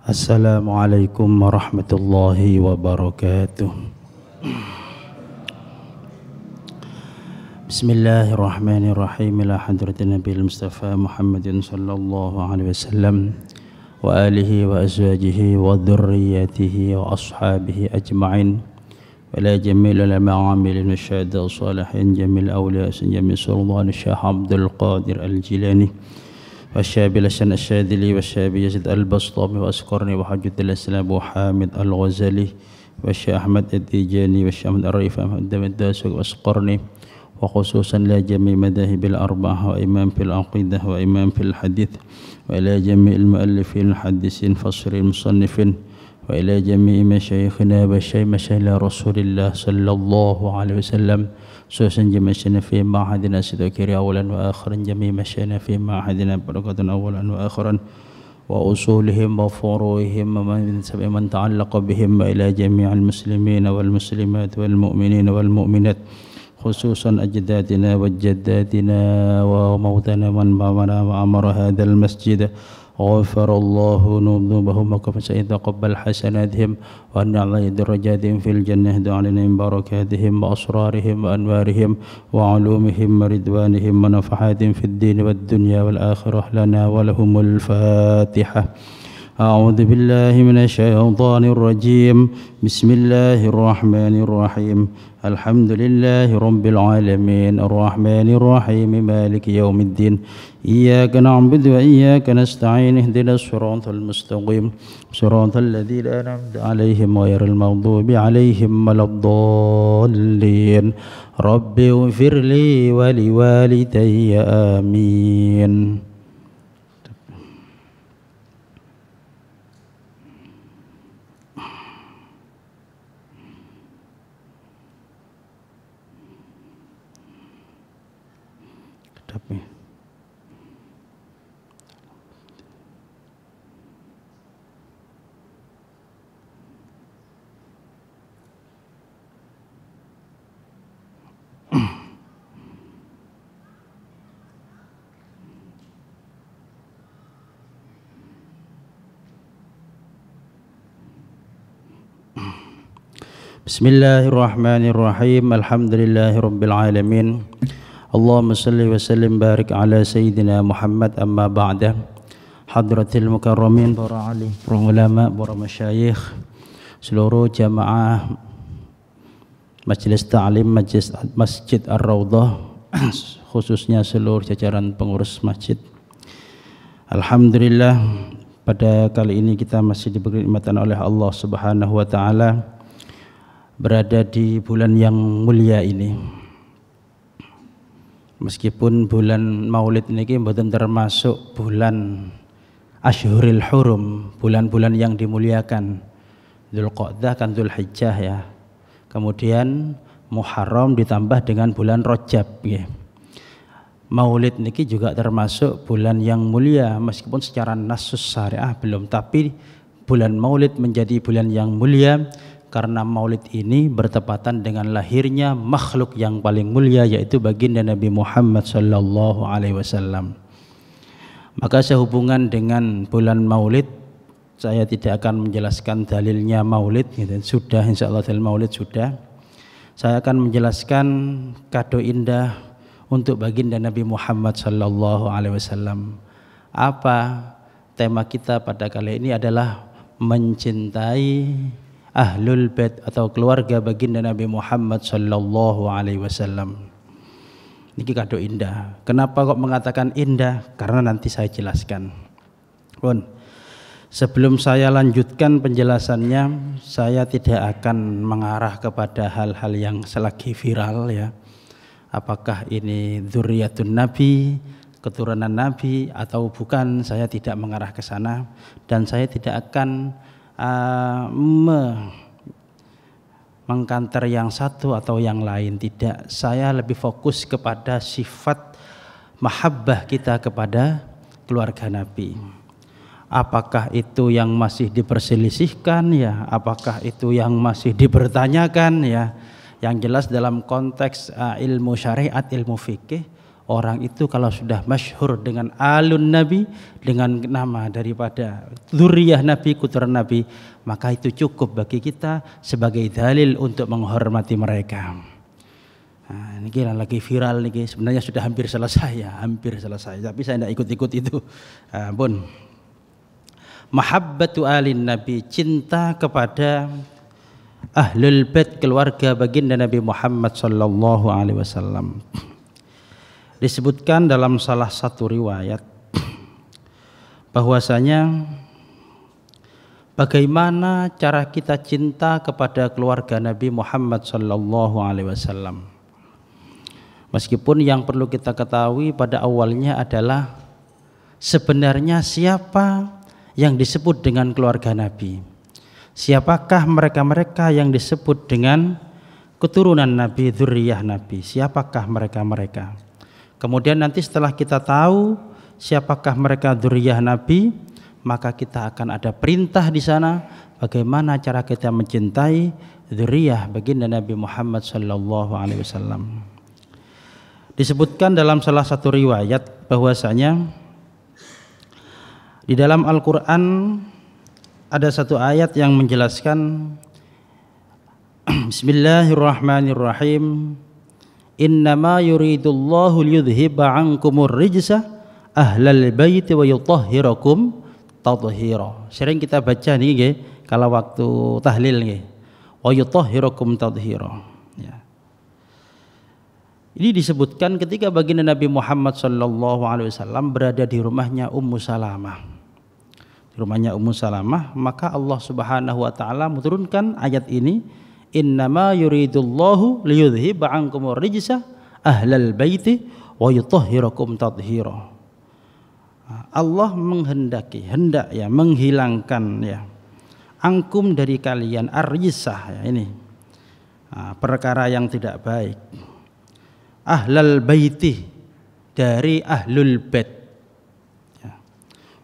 Assalamualaikum warahmatullahi wabarakatuh. Bismillahirrahmanirrahim. Ila hadratin Nabil Mustafa Muhammadin sallallahu alaihi wasallam wa alihi wa azwajihi wa dhurriyyatihi wa ashabihi ajma'in wa ila jami'il ulama amilin syahada salihin jamil awliya jamil sultan Syekh Abdul Qadir Al-Jilani والشاب الحسن الشاذلي والشاب يزيد البسطامي وأسقرني وحجة الإسلام وحامد الغزالي والشيخ أحمد التيجاني والشيخ أحمد الرئيف أحمد الداسوق وأسقرني وخصوصا لجميع مذاهب الأربعة وإمام في العقيدة وإمام في الحديث وإلى جميع المؤلفين المحدثين فصرين المصنفين وإلى جميع مشايخنا مشايخ رسول الله صلى الله عليه وسلم خصوصا جميع مشايخنا في معهدنا سيدنا أولا وآخرا جميع مشايخنا في معهدنا بركة أولا وآخرا وأصولهم وفروعهم ومن تعلق بهم وإلى جميع المسلمين والمسلمات والمؤمنين والمؤمنات خصوصا أجدادنا وجداتنا وموتنا من وأمر هذا المسجد غفر الله ذنوبهم وتقبل حسناتهم وأن علي درجاتهم في الجنة علينا من بركاتهم وأسرارهم وأنوارهم وعلومهم ورضوانهم ونفحاتهم في الدين والدنيا والآخرة لنا ولهم الفاتحة. أعوذ بالله من الشيطان الرجيم. بسم الله الرحمن الرحيم. الحمد لله رب العالمين الرحمن الرحيم مالك يوم الدين إياك نعبد وإياك نستعين اهدنا الصراط المستقيم صراط الذين أنعمت عليهم غير المغضوب عليهم ولا الضالين رب اغفر لي ولوالدي آمين. Bismillahirrahmanirrahim. Alhamdulillahi rabbil alamin. Allahumma salli wa sallim barik ala sayyidina Muhammad amma ba'da. Hadratil mukarramin, para alim, para ulama, para masyayikh, seluruh jamaah Majelis Ta'lim Masjid Ar-Raudhah, khususnya seluruh jajaran pengurus masjid. Alhamdulillah, pada kali ini kita masih diberi nikmatan oleh Allah Subhanahu wa taala berada di bulan yang mulia ini. Meskipun bulan Maulid ini mboten termasuk bulan Ashhurul Hurum, bulan-bulan yang dimuliakan. Dzulqa'dah kan Dzulhijjah ya. Kemudian Muharram ditambah dengan bulan Rajab ya. Maulid niki juga termasuk bulan yang mulia meskipun secara nasus syariah belum, tapi bulan Maulid menjadi bulan yang mulia karena Maulid ini bertepatan dengan lahirnya makhluk yang paling mulia, yaitu baginda Nabi Muhammad sallallahu alaihi wasallam. Maka sehubungan dengan bulan Maulid, saya tidak akan menjelaskan dalilnya Maulid gitu. Sudah insyaallah dalil Maulid sudah. Saya akan menjelaskan kado indah untuk baginda Nabi Muhammad sallallahu alaihi wasallam. Apa tema kita pada kali ini adalah mencintai Ahlul Bait atau keluarga baginda Nabi Muhammad sallallahu alaihi wasallam. Ini kado indah. Kenapa kok mengatakan indah? Karena nanti saya jelaskan. Pun sebelum saya lanjutkan penjelasannya, saya tidak akan mengarah kepada hal-hal yang selagi viral ya. Apakah ini dzurriyyatun Nabi, keturunan Nabi atau bukan, saya tidak mengarah ke sana, dan saya tidak akan mengkanter yang satu atau yang lain, tidak. Saya lebih fokus kepada sifat mahabbah kita kepada keluarga Nabi. Apakah itu yang masih diperselisihkan ya, apakah itu yang masih dipertanyakan ya. Yang jelas dalam konteks ilmu syariat, ilmu fikih, Orang itu kalau sudah masyhur dengan alun Nabi, dengan nama daripada dzurriyyah Nabi, keturunan Nabi, maka itu cukup bagi kita sebagai dalil untuk menghormati mereka. Nah, ini lagi viral nih, sebenarnya sudah hampir selesai ya, hampir selesai. Tapi saya tidak ikut-ikut itu. Bun. Mahabbatu alin Nabi, cinta kepada ahlul bait, keluarga baginda Nabi Muhammad sallallahu alaihi wasallam. Disebutkan dalam salah satu riwayat bahwasanya bagaimana cara kita cinta kepada keluarga Nabi Muhammad sallallahu alaihi wasallam. Meskipun yang perlu kita ketahui pada awalnya adalah sebenarnya siapa yang disebut dengan keluarga Nabi. Siapakah mereka-mereka yang disebut dengan keturunan Nabi, dzurriyyah Nabi? Siapakah mereka-mereka? Kemudian nanti setelah kita tahu siapakah mereka dzurriyyah Nabi, maka kita akan ada perintah di sana bagaimana cara kita mencintai dzurriyyah baginda Nabi Muhammad sallallahu alaihi wasallam. Disebutkan dalam salah satu riwayat bahwasanya di dalam Al-Qur'an ada satu ayat yang menjelaskan Bismillahirrahmanirrahim. Innama yuridullahu liyudhiba ankumur rijsa ahlal baiti wa yutahhirakum tathira. Sering kita baca nih nggih kalau waktu tahlil nggih. Wa yutahhirakum tathira. Ya. Ini disebutkan ketika baginda Nabi Muhammad sallallahu alaihi wasallam berada di rumahnya Ummu Salamah. Di rumahnya Ummu Salamah, maka Allah Subhanahu wa taala menurunkan ayat ini, innama yuridullahu liyudhiba ankumur rijsa ahlal baiti wa yutahhirakum tathira. Allah hendak ya menghilangkan ya angkum dari kalian ar-rijsah ya ini. Perkara yang tidak baik. Ahlal baiti dari ahlul bait.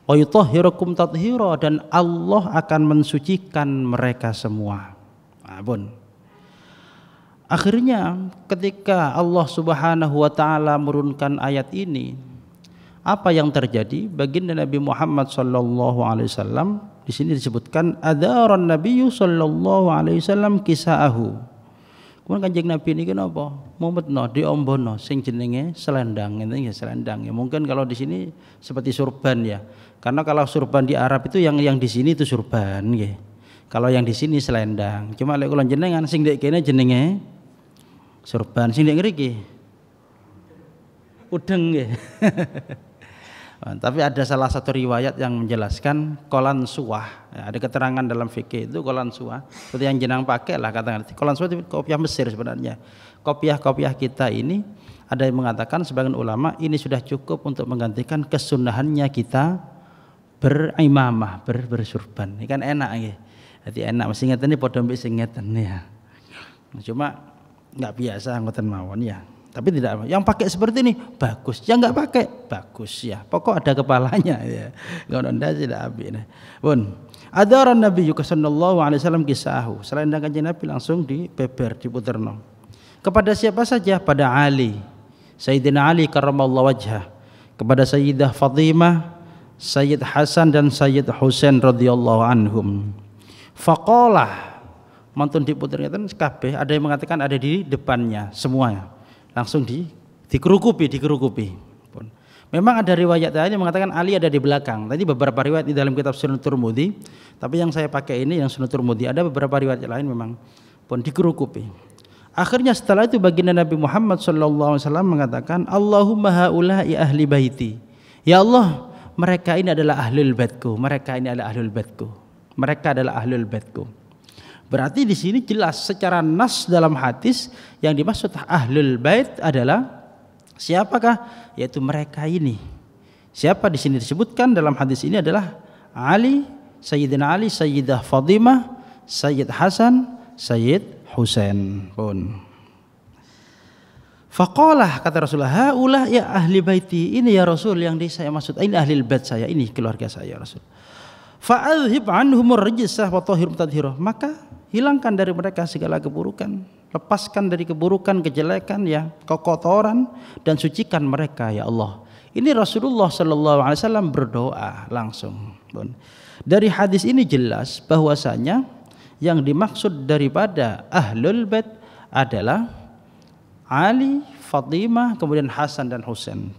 Wa yutahhirakum tathira, dan Allah akan mensucikan mereka semua. Akhirnya ketika Allah Subhanahu wa taala menurunkan ayat ini, apa yang terjadi? Baginda Nabi Muhammad sallallahu alaihi wasallam di sini disebutkan adzaran nabiyyu sallallahu alaihi wasallam kisaahu. Kemudian Kanjeng Nabi ini kenapa? Mumetno diombono sing jenenge selendang, ini ya selendang. Ya mungkin kalau di sini seperti surban ya. Karena kalau surban di Arab itu yang di sini itu surban nggih. Kalau yang di sini selendang. Cuma lek kula jenengan sing ndek kene jenenge surban, sing ndek ngriki udeng nggih. Tapi ada salah satu riwayat yang menjelaskan kolan suah. Ya, ada keterangan dalam fikih itu kolan suah. Seperti yang jenang pakai lah katakan. Kolan suah itu kopiah Mesir sebenarnya. Kopiah-kopiah kita ini ada yang mengatakan sebagian ulama ini sudah cukup untuk menggantikan kesunahannya kita berimamah, bersurban. Ini kan enak ya. Jadi enak mesti ngeten ini padha mbek sing ngeten ya. Cuma enggak biasa ngoten mawon ya. Tapi tidak, yang pakai seperti ini bagus, yang enggak pakai bagus ya. Pokok ada kepalanya ya. Ngono ndak tidak abi. Pun adaran Nabi sallallahu alaihi wasallam kisahu. Selendang Kanjeng Nabi langsung dibeber, diputerno. Kepada siapa saja? Pada Ali. Sayyidina Ali karramallahu wajhah. Kepada Sayyidah Fatimah, Sayyid Hasan dan Sayyid Husain radhiyallahu anhum. Faqalah mantun diputerkan kabeh, ada yang mengatakan ada di depannya semuanya. Langsung dikerukupi. Memang ada riwayat lain yang mengatakan Ali ada di belakang. Tadi beberapa riwayat di dalam kitab Sunan Tirmidzi, tapi yang saya pakai ini yang Sunan Tirmidzi, ada beberapa riwayat lain memang pun dikerukupi. Akhirnya setelah itu baginda Nabi Muhammad sallallahu alaihi wasallam mengatakan, Allahumma haula'i ahli baiti. Ya Allah, mereka ini adalah ahlul baitku, mereka ini adalah ahlul baitku. Mereka adalah ahlul baitku. Berarti di sini jelas secara nas dalam hadis yang dimaksud ahlul bait adalah siapakah? Yaitu mereka ini. Siapa di sini disebutkan dalam hadis ini adalah Ali, Sayyidina Ali, Sayyidah Fatimah, Sayyid Hasan, Sayyid Husain pun. Faqalah kata Rasulullah, haula ya ahli baiti, ini ya Rasul yang saya maksud, ini ahli bait saya, ini keluarga saya Rasul. Fa'adhib anhumur rijsah wa tahhirhum tadhhira. Maka hilangkan dari mereka segala keburukan, lepaskan dari keburukan, kejelekan ya, kekotoran, dan sucikan mereka ya Allah. Ini Rasulullah sallallahu alaihi wasallam berdoa langsung. Dari hadis ini jelas bahwasanya yang dimaksud daripada ahlul bait adalah Ali, Fatimah, kemudian Hasan dan Husain.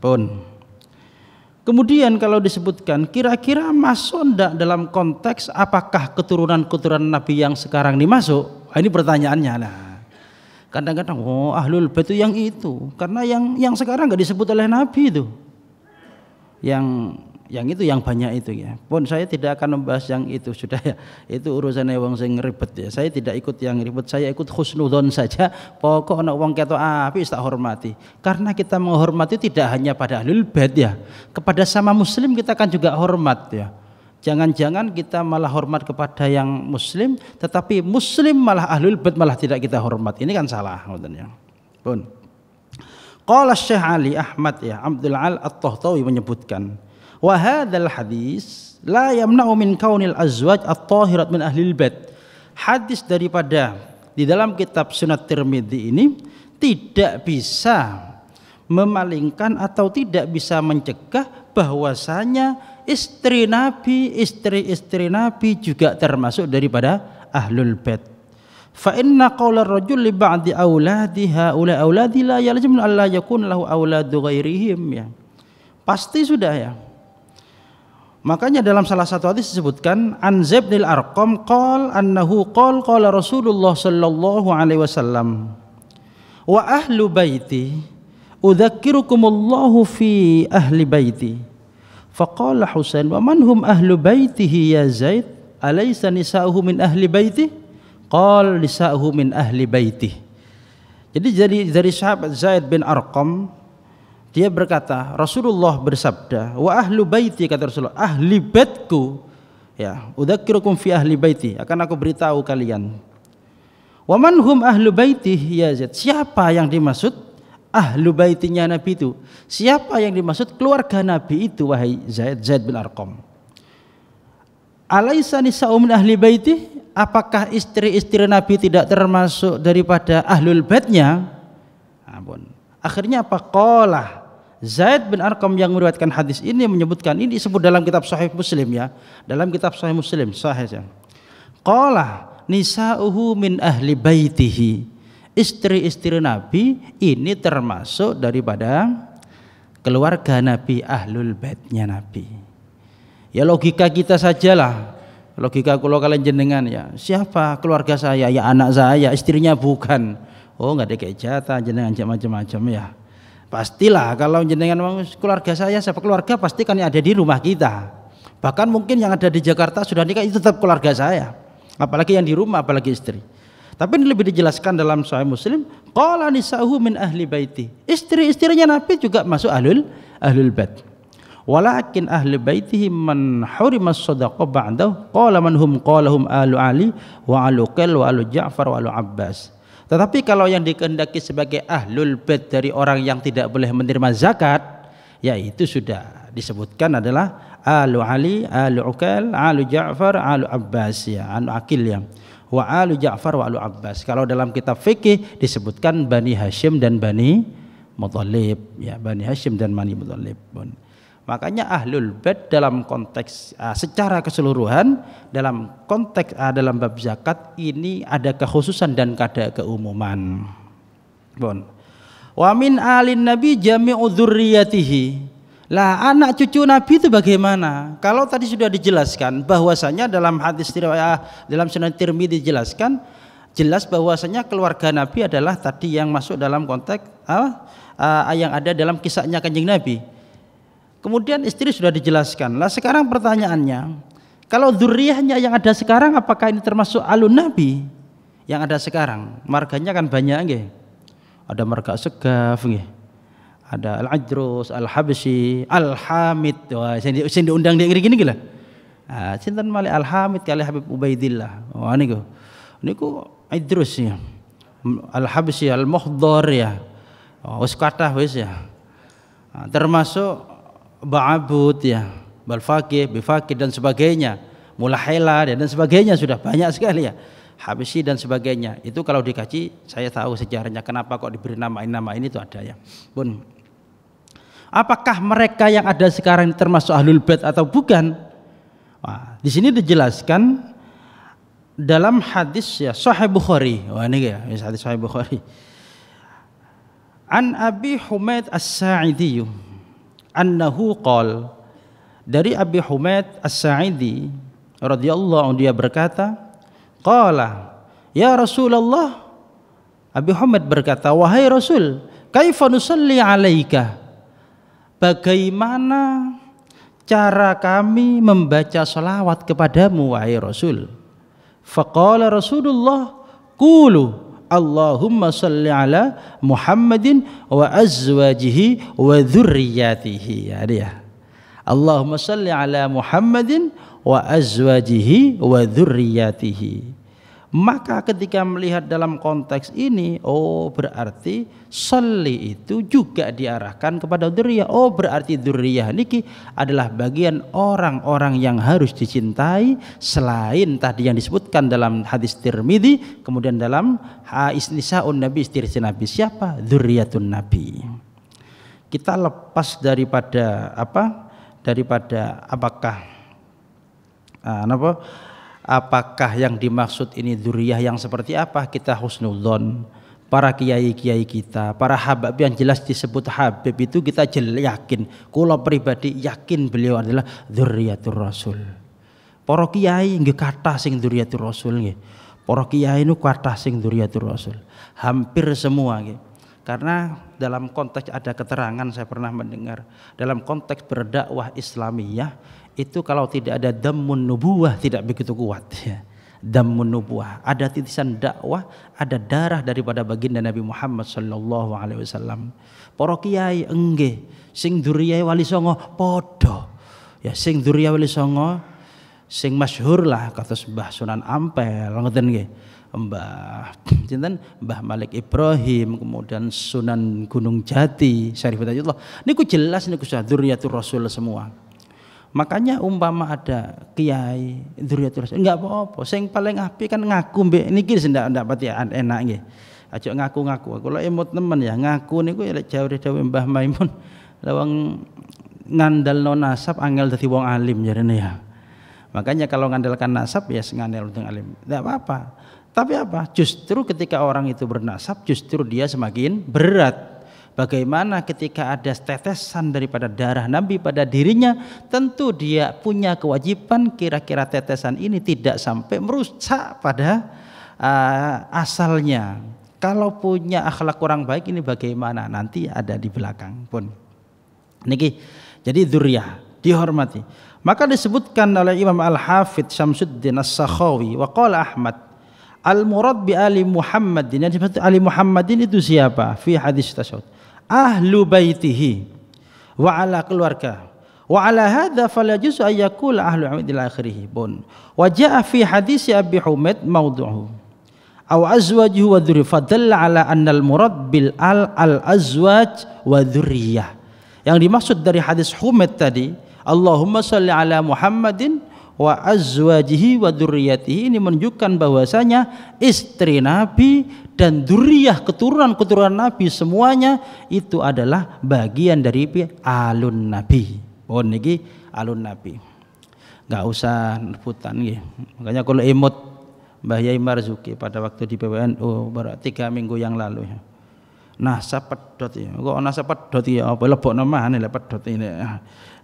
Kemudian kalau disebutkan kira-kira masuk enggak dalam konteks apakah keturunan-keturunan Nabi yang sekarang dimasuk? Ini pertanyaannya. Nah, kadang-kadang ahlul bait itu yang itu, karena yang sekarang enggak disebut oleh Nabi itu. Yang itu yang banyak itu ya. Saya tidak akan membahas yang itu, sudah ya. Itu urusannya wong sing ribet ya. Saya tidak ikut yang ribet, saya ikut husnudzon saja. Pokok ana wong ketok apik tak hormati. Karena kita menghormati tidak hanya pada ahlul bait ya. Kepada sama muslim kita kan juga hormat ya. Jangan-jangan kita malah hormat kepada yang muslim, tetapi muslim malah ahlul bait malah tidak kita hormat. Ini kan salah ngoten ya. Qala Syekh Ali Ahmad ya, Abdul Al At-Tahtawi menyebutkan, wa hadzal hadis la yamna'u min kaunil azwaj at-tahirat min ahlil bait. Hadis daripada di dalam kitab Sunan Tirmidzi ini tidak bisa memalingkan atau tidak bisa mencegah bahwasanya istri Nabi juga termasuk daripada ahlul bait. Fa inna qawla ar-rajul li ba'di auladi haula auladi la yalzim alla yakun lahu auladu ghairihim ya. Pasti sudah ya. Makanya dalam salah satu hadis disebutkan an Zaid bin Arqam qala annahu qala Rasulullah sallallahu alaihi wasallam wa ahlu baiti udzakkirukumullahu fi ahli baiti faqala Husain wa man hum ahlu baitihi ya Zaid alaysa nisa'uhu min ahli baiti qal nisa'uhu min ahli baiti. Jadi dari sahabat Zaid bin Arqam dia berkata, Rasulullah bersabda, wa ahlu baiti, kata Rasulullah, ahli baitku ya, udzakirukum fi ahli baiti, akan aku beritahu kalian. Wa man hum ahlu baiti ya Zaid, siapa yang dimaksud ahlu baitinya Nabi itu? Siapa yang dimaksud keluarga Nabi itu wahai Zaid bin Arqam? Alaisa nisa'u min ahli baiti? Apakah istri-istri Nabi tidak termasuk daripada ahlul baitnya? Ampun. Akhirnya apa? Qala Zaid bin Arqam yang meriwayatkan hadis ini menyebutkan, ini disebut dalam kitab Sahih Muslim ya. Dalam kitab Sahih Muslim, sahih ya. Qala nisa'uhu min ahli baitihi. Istri-istri Nabi ini termasuk daripada keluarga Nabi, ahlul baitnya Nabi. Ya logika kita sajalah. Logika kalau kalian jenengan ya, siapa keluarga saya? Ya anak saya, istrinya bukan. Oh enggak ada kayak jatah jenengan macam-macam ya. Pastilah kalau jenengan keluarga saya, siapa keluarga pasti kan ada di rumah kita. Bahkan mungkin yang ada di Jakarta sudah nikah itu tetap keluarga saya. Apalagi yang di rumah, apalagi istri. Tapi ini lebih dijelaskan dalam Sahih Muslim, qala nisa'uhu min ahli baiti. Istri-istrinya Nabi juga masuk ahlul bait. Walakin ahli baitihi man hurimas shadaqah ba'dahu qala man hum qalahum alu Ali wa alu Qil wa alu Ja'far wa alu Abbas. Tetapi kalau yang dikehendaki sebagai ahlul bait dari orang yang tidak boleh menerima zakat, yaitu sudah disebutkan adalah alu Ali, alu Qil, alu Ja'far, alu Abbas ya, alu Aqil ya. Wa alu Ja'far wa alu Abbas. Kalau dalam kitab fikih disebutkan Bani Hashim dan Bani Muthalib ya, Bani Hashim dan Bani Muthalib. Makanya ahlul bait dalam konteks secara keseluruhan dalam konteks dalam bab zakat ini ada kekhususan dan ada keumuman. Wa min alin nabi jami'u dzurriyyatihi. Lah anak cucu Nabi itu bagaimana? Kalau tadi sudah dijelaskan bahwasanya dalam hadis riwayat dalam Sunan Tirmidzi dijelaskan jelas bahwasanya keluarga Nabi adalah tadi yang masuk dalam konteks yang ada dalam kisahnya Kanjeng Nabi. Kemudian istri sudah dijelaskan. Lah sekarang pertanyaannya, kalau dzurriyyahnya yang ada sekarang apakah ini termasuk alun Nabi yang ada sekarang? Marganya kan banyak nggih. Ada marga Segaf nggih. Ada Al-Ajrus, Al-Habsyi, Al-Hamid. Wah, sing diundang di gini lah. Ah, sinten malih Al-Hamid kali Habib Ubaidillah. Oh niku. Niku Idrus ya. Al-Habsyi, Al-Muhdhar ya. Oh, wis kathah wis ya. Termasuk Ba'abud ya, Balfaqih, Bifaqih dan sebagainya. Mulahaila dan sebagainya, sudah banyak sekali ya. Habsyi dan sebagainya. Itu kalau dikaji saya tahu sejarahnya kenapa kok diberi nama ini itu ada ya. Pun apakah mereka yang ada sekarang ini termasuk Ahlul Bait atau bukan? Wah, di sini dijelaskan dalam hadis ya Sahih Bukhari. Wah ini ya, hadis Sahih Bukhari. An Abi Humaid As-Sa'idi annahu qala, dari Abi Humaid As-Sa'idi radhiyallahu anhu dia berkata, qala ya Rasulullah, Abi Humaid berkata, wahai Rasul, kaifa nusalli alaika, bagaimana cara kami membaca salawat kepadamu wahai Rasul? Faqala Rasulullah, qulu Allahumma salli ala Muhammadin wa azwajihi wa dzurriyyatihi. Ya dia. Allahumma salli ala Muhammadin wa azwajihi wa dzurriyyatihi. Maka ketika melihat dalam konteks ini, oh berarti sholli itu juga diarahkan kepada dzurriyyah. Oh berarti dzurriyyah niki adalah bagian orang-orang yang harus dicintai selain tadi yang disebutkan dalam hadis Tirmidzi, kemudian dalam Nisa'un Nabi, istri Nabi. Siapa? Dzurriyyatun Nabi. Kita lepas daripada apa? Daripada apakah yang dimaksud ini dzurriyyah yang seperti apa, kita husnudzon. Para kiai-kiai kita, para habib yang jelas disebut habib itu kita yakin, kula pribadi yakin beliau adalah dzurriyyatur Rasul. Para kiai nggih kathah sing dzurriyyatur Rasul nggih. Para kiai nu kathah sing dzurriyyatur Rasul. Hampir semua nggih. Karena dalam konteks ada keterangan saya pernah mendengar, dalam konteks berdakwah Islamiyah itu kalau tidak ada dammun nubuwah tidak begitu kuat ya. Dammun nubuwah, ada titisan dakwah, ada darah daripada baginda Nabi Muhammad sallallahu alaihi wasallam. Para kiai enggih sing dzurriyyah Wali Songo padha. Ya sing dzurriyyah Wali Songo sing masyhur lah kados Mbah Sunan Ampel ngoten nggih. Mbah Malik Ibrahim, kemudian Sunan Gunung Jati, Syarif Hidayatullah. Niku jelas niku dzurriyyatur Rasul semua. Makanya umpama ada kiai dzurriyyatur Rasul, enggak apa-apa. Sing paling apik kan ngaku mbek niki ndak pati enak nggih. Aja ngaku-ngaku. Kula emut nemen ya ngaku niku ya jawre-jawre Mbah Maimun. Lawang ngandalno nasab angel dadi wong alim jarene ya. Makanya kalau ngandalkan nasab ya ngandel wong alim. Enggak apa-apa. Tapi apa? Justru ketika orang itu bernasab, justru dia semakin berat. Bagaimana ketika ada tetesan daripada darah Nabi pada dirinya, tentu dia punya kewajiban kira-kira tetesan ini tidak sampai merusak pada asalnya. Kalau punya akhlak kurang baik ini bagaimana? Nanti ada di belakang pun. Niki, jadi dzurriyyah dihormati. Maka disebutkan oleh Imam Al-Hafidz Syamsuddin As-Sakhawi wa qala Ahmad, al-murad bi ali Muhammadin, yang disebut ali Muhammadin itu siapa? Fi hadis tasyahud, ahlu baitihi wa ala keluarga. Wa ala hadza fala juz ayyakul ahlu Muhammad ila akhirih. Bun. Wa jaa fi hadis Abi Humaid mawdu'uhu aw azwajuhu wa dzurriyyah fadalla ala anna al-murad bil al-azwaj wa dzurriyyah. Yang dimaksud dari hadis Humaid tadi, Allahumma shalli ala Muhammadin wa azwajihi wa dzurriyyatihi, ini menunjukkan bahwasanya istri Nabi dan dzurriyyah keturunan Nabi semuanya itu adalah bagian dari alun Nabi. Oh niki alun Nabi. Enggak usah rebutan nggih. Makanya kalau imut Mbah Yai Marzuki pada waktu di PWNU baru 3 minggu yang lalu ya. Nasab pedot ya. Kok nasab pedot ya apa lebokno maneh lek pedot ini.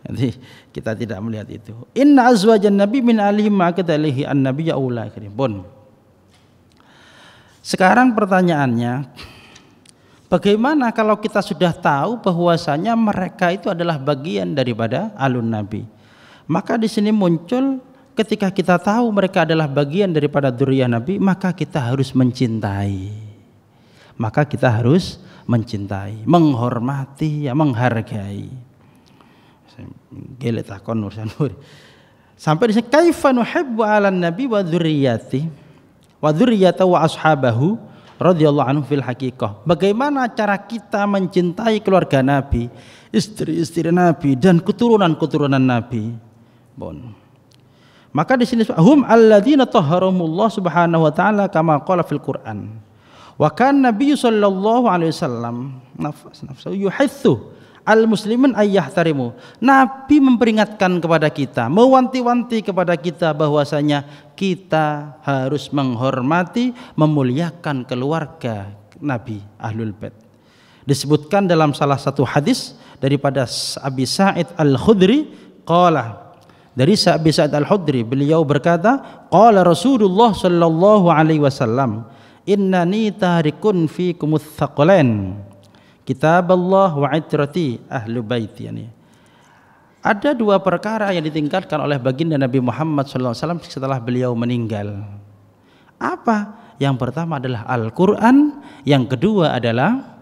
Jadi kita tidak melihat itu. Inna azwajan nabi min alihi ma'akadalihi an-nabi ya'ula kirim. Sekarang pertanyaannya, bagaimana kalau kita sudah tahu bahwasanya mereka itu adalah bagian daripada alun Nabi? Maka di sini muncul ketika kita tahu mereka adalah bagian daripada dzurriyyah Nabi, maka kita harus mencintai. Maka kita harus mencintai, menghormati, ya, menghargai. Gele takon urusan sampai di sini kaifa nuhibbu 'alan nabi wa dzurriyyati wa dzurriyyata wa ashabahu radhiyallahu anhu fil haqiqah. Bagaimana cara kita mencintai keluarga Nabi, istri-istri Nabi dan keturunan-keturunan Nabi. Bon. Maka di sini hum alladzina tahharahumullah subhanahu wa ta'ala kama qala fil Qur'an. Wa kan Nabi sallallahu alaihi wasallam nafsu yuhithu al-muslimin ayyahtarimu. Nabi memperingatkan kepada kita, mewanti-wanti kepada kita bahwasanya kita harus menghormati, memuliakan keluarga Nabi Ahlul Bait. Disebutkan dalam salah satu hadis daripada Abi Sa'id Al-Khudri qala, dari Abi Sa'id Al-Khudri beliau berkata, qala Rasulullah sallallahu alaihi wasallam, innani tarikun fikumut thaqalain, kitaballah wa itrati ahlu baiti. Yani ada dua perkara yang ditingkatkan oleh baginda Nabi Muhammad sallallahu alaihi wasallam setelah beliau meninggal. Apa? Yang pertama adalah Al-Qur'an, yang kedua adalah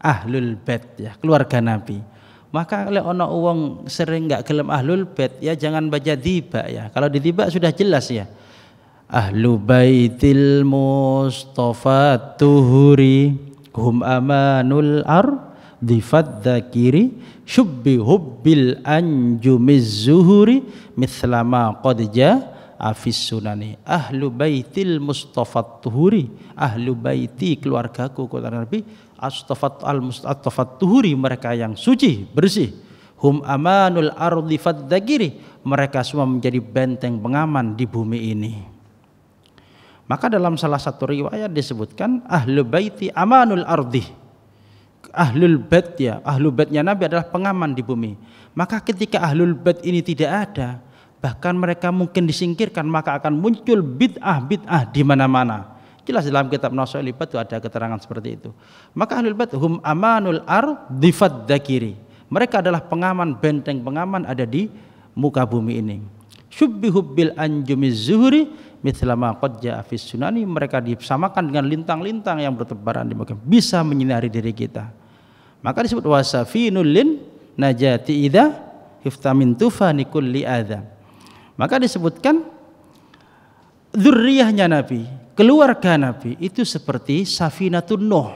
Ahlul Bait, ya, keluarga Nabi. Maka oleh ono wong sering nggak gelem Ahlul Bait, ya jangan baca tiba, ya. Kalau ditiba sudah jelas, ya. Ahlu baitil Mustafa tuhuri hum amanul ardi fadzakiri syubbi hubbil anjumiz zuhuri mithlama qad jaa fis sunani. Ahlu baitil Mustafa tuhuri, ahlu baiti keluargaku kata Nabi, Astafat tuhuri, mereka yang suci, bersih. Hum amanul ardi fadzakiri, mereka semua menjadi benteng pengaman di bumi ini. Maka dalam salah satu riwayat disebutkan ahlu baiti amanul ardi. Ahlul bait, ya, ahlu baitnya Nabi adalah pengaman di bumi. Maka ketika ahlul bait ini tidak ada, bahkan mereka mungkin disingkirkan, maka akan muncul bid'ah di mana-mana. Jelas dalam kitab Nasail Ibad itu ada keterangan seperti itu. Maka ahlul bait hum amanul ardi fadzakiri, mereka adalah pengaman, benteng pengaman ada di muka bumi ini. Syubbihub bil anjumiz zuhuri mithlama qad jaa fis sunani, mereka disamakan dengan lintang-lintang yang bertebaran di muka, bisa menyinari diri kita. Maka disebut wasafinul lin najati idza hiftamin tufani kulli adza. Maka disebutkan dzurriyyahnya Nabi, keluarga Nabi itu seperti safinatun Nuh.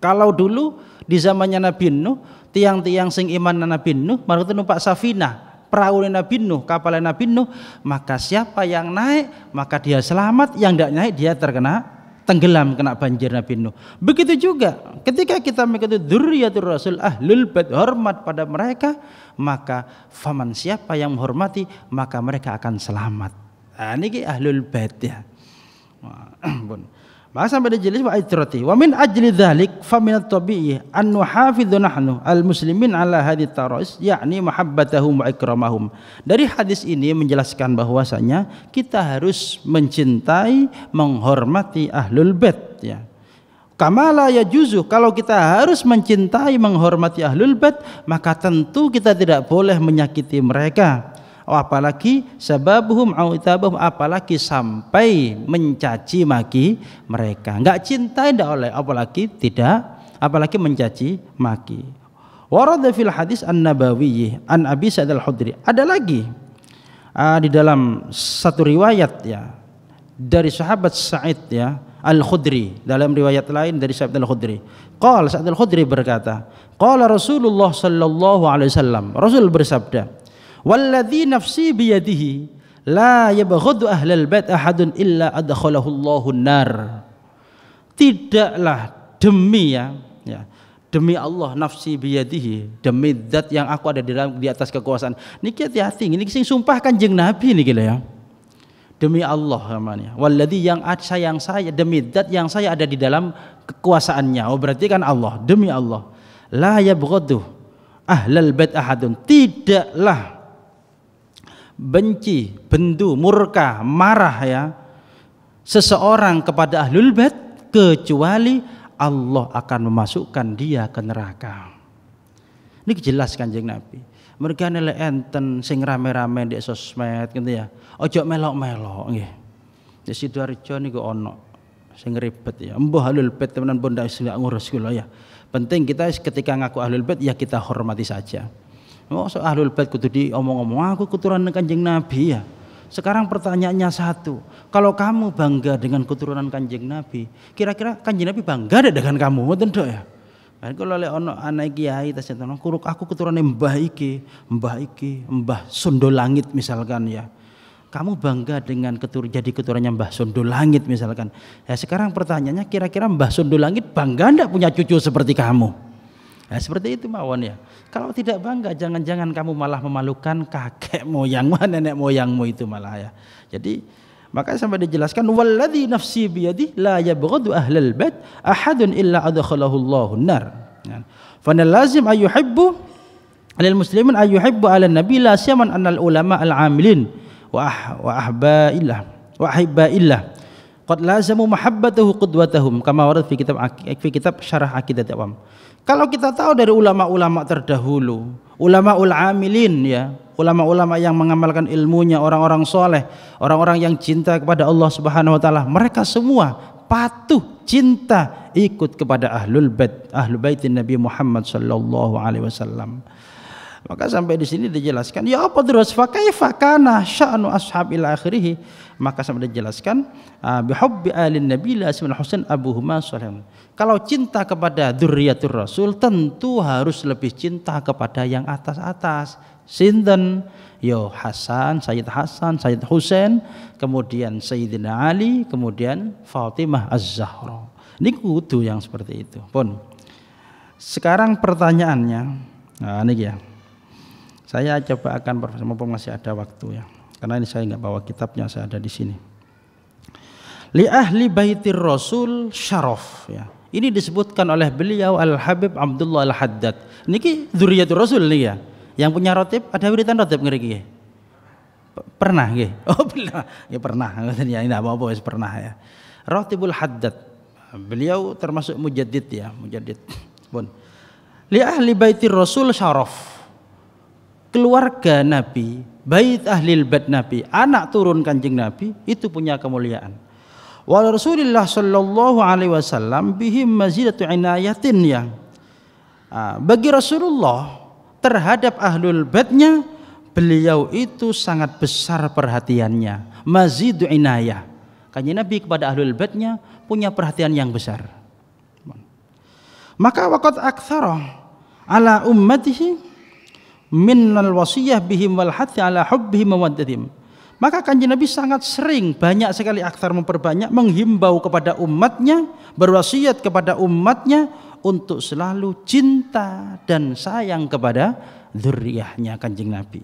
Kalau dulu di zamannya Nabi Nuh, tiang-tiang sing iman Nabi Nuh mereka numpak safinah, perahu Nabi Nuh, kapal Nabi Nuh, maka siapa yang naik maka dia selamat, yang tidak naik dia terkena tenggelam, kena banjir Nabi Nuh. Begitu juga ketika kita mengikuti dzurriyyatur Rasul ahlul bait, hormat pada mereka, maka faman, siapa yang menghormati maka mereka akan selamat. Nah, ini ahlul bait, ya. Maka sampai dijelis wa itrati wa min ajli dzalik fa min at-tabi'i an nuhafidhu nahnu al-muslimin ala hadhihi tarais, yakni mahabbatahum wa ikramahum. Dari hadis ini menjelaskan bahwasanya kita harus mencintai, menghormati ahlul bait, ya. Kamala yajuzu, kalau kita harus mencintai, menghormati ahlul bait, maka tentu kita tidak boleh menyakiti mereka. Apalagi sababuhum au itabahum, apalagi sampai mencaci maki mereka. Enggak cinta tidak oleh, apalagi mencaci maki. Warada fil hadis an-nabawiyyi an Abi Sa'id Al-Khudri. Ada lagi di dalam satu riwayat, ya, dari sahabat Sa'id, ya, Al-Khudri, dalam riwayat lain dari Sa'id Al-Khudri. Qala Sa'id Al-Khudri berkata, qala Rasulullah sallallahu alaihi wasallam, Rasul bersabda, walladzi nafsi biyadihi la yabghadu ahlal bait ahadun illa adkhalahu Allahun nar. Tidaklah, demi, ya, demi Allah, nafsi biyadihi, demi zat yang aku ada di atas kekuasaan. Niki hati-hati, ini sing sumpah Kanjeng Nabi niki lho, ya. Demi Allah namanya. Walladzi, yang saya, demi zat yang saya ada di dalam kekuasaannya. Oh, berarti kan Allah, demi Allah. La yabghadu ahlal bait ahadun, tidaklah benci, bendu, murka, marah, ya, seseorang kepada ahlul bait kecuali Allah akan memasukkan dia ke neraka. Ini jelas Kanjeng Nabi. Mereka nilai enten sing rame-rame di sosmed gitu, ya. Ojo melok-melok nggih. Di Sidoarjo niku ono sing ribet, ya. Mbah ahlul bait temenan pun ndak ngurus kula, ya. Penting kita ketika ngaku ahlul bait, ya kita hormati saja. Oh, so ahlul bait kudu diomong-omong, aku keturunan Kanjeng Nabi, ya. Sekarang pertanyaannya satu, kalau kamu bangga dengan keturunan Kanjeng Nabi, kira-kira Kanjeng Nabi bangga dengan kamu? Mboten tok, ya. Kan kalau oleh ono anak kiai tas aku keturunan mbah iki, mbah Sundo Langit misalkan, ya. kamu bangga dengan jadi keturunannya Mbah Sundul Langit misalkan. Ya sekarang pertanyaannya, kira-kira Mbah Sundul Langit bangga enggak punya cucu seperti kamu? Ya seperti itu mawon ya. Kalau tidak bangga, jangan-jangan kamu malah memalukan kakek moyangmu, nenek moyangmu itu malah ya. Jadi maka sampai dijelaskan, walladzi nafsi biyadi la yabghadu ahlal bait ahadun illa adkhalahu Allahun nar. Fa lazim ayyuhibbu alil muslimin ayyuhibbu ala nabi la siyaman annal ulama al amilin wa ahbaillah wa ahibbaillah qad lazamu mahabbatahu qudwatahum kama warad fi kitab syarah aqidat awam. Kalau kita tahu dari ulama-ulama terdahulu, ulama-ul amilin ya, ulama-ulama yang mengamalkan ilmunya, orang-orang soleh, orang-orang yang cinta kepada Allah Subhanahu wa taala, mereka semua patuh, cinta, ikut kepada ahlul baitin Nabi Muhammad sallallahu alaihi wasallam. Maka sampai di sini dijelaskan, ya apa terus fa kaifa kana sya'nu ashabil akhirih, maka sampai dijelaskan bihubbi alin nabi la asmul husain abuhuma salih. Kalau cinta kepada dzurriyyatur rasul tentu harus lebih cinta kepada yang atas-atas. Sinten? Yo Hasan, Sayyid Husain, kemudian Sayyidina Ali, kemudian Fatimah Az-Zahra. Ini kudu yang seperti itu. Pun. Sekarang pertanyaannya, nah ini ya. Saya coba akan mumpung masih ada waktu ya. Karena ini saya nggak bawa kitabnya, saya ada di sini. Li ahli baitir Rasul syaraf ya. Ini disebutkan oleh beliau Al-Habib Abdullah Al-Haddad. Niki dzurriyyatur Rasul nih ya. Yang punya rotib, ada wiritan rotib ngriki. Pernah nggih? Oh, pernah. Ya pernah. Ya ini apa-apa wis pernah ya. Rotibul Haddad. Beliau termasuk mujaddid ya, mujaddid. Pun. Li ahli baitir Rasul syaraf. Keluarga Nabi, bait ahlil bait Nabi, anak turun Kanjeng Nabi itu punya kemuliaan. Wa Rasulullah sallallahu alaihi wasallam bihim mazidatu inayatin ya. Bagi Rasulullah terhadap ahlul baitnya beliau itu sangat besar perhatiannya. Mazidu inayah. Kanjeng Nabi kepada ahlul baitnya punya perhatian yang besar. Maka waqad aktsara ala ummatihi minnal wasiyah bihim wal hathi ala hubbihim mawaddatihim. Maka Kanjeng Nabi sangat sering, banyak sekali aktsar memperbanyak, menghimbau kepada umatnya, berwasiat kepada umatnya untuk selalu cinta dan sayang kepada dzurriyyahnya Kanjeng Nabi.